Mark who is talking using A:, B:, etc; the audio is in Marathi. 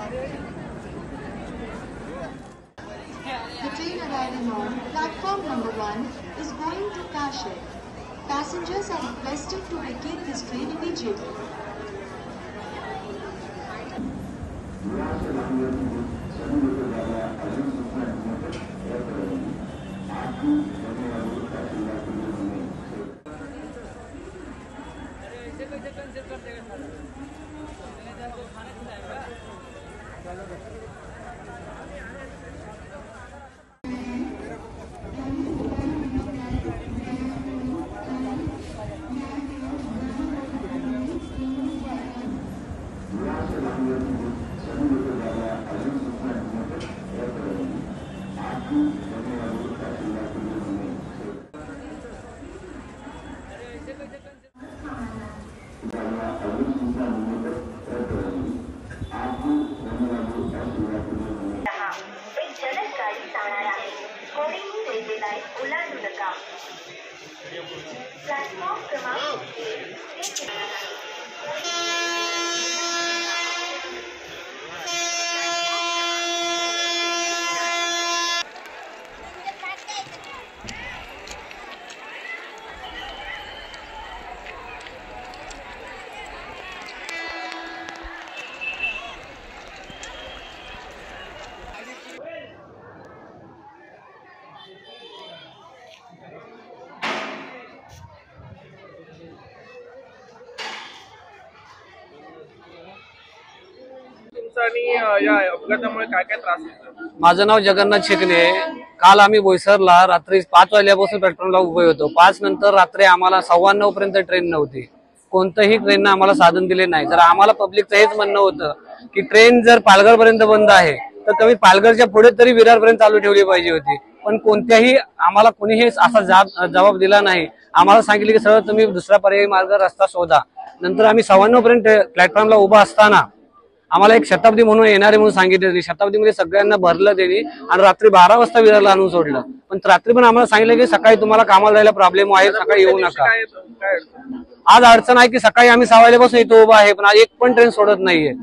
A: The train arriving on platform number 1 is going to Kashir. Passengers are requested to vacate this train immediately.
B: Platform क्रमांक
C: या अपघातामुळे काय काय त्रास होतो?
D: माझं नाव जगन्नाथ शेकणे. काल आम्ही बोईसरला रात्री 5 वाजल्यापासून प्लॅटफॉर्मला उभे होतो. 5 नंतर रात्री आम्हाला 9:15 पर्यंत ट्रेन नव्हती. कोणतंही ट्रेननं आम्हाला साधन दिले नाही. जर आम्हाला पब्लिकचं हेच म्हणणं होतं की ट्रेन जर पालघर पर्यंत बंद आहे तर कमी पालघरच्या पुढे तरी विरार पर्यंत चालू ठेवली पाहिजे होती. पण कोणत्याही आम्हाला कोणीही असा जबाब दिला नाही. आम्हाला सांगितले की सरळ तुम्ही दुसरा पर्यायी मार्ग रस्ता शोधा. नंतर आम्ही 9:15 पर्यंत प्लॅटफॉर्मला उभा असताना आम्हाला एक शताब्दी म्हणून येणारे म्हणून सांगितले. शताब्दीमध्ये सगळ्यांना भरलं त्यांनी आणि रात्री 12 वाजता विरारला आणून सोडलं. पण रात्री पण आम्हाला सांगितलं की सकाळी तुम्हाला कामाला जायला प्रॉब्लेम आहे, सकाळी येऊ नका. आज अडचण आहे की सकाळी आम्ही 6 वाजल्यापासून इथं उभा आहे पण आज एक पण ट्रेन सोडत नाहीये.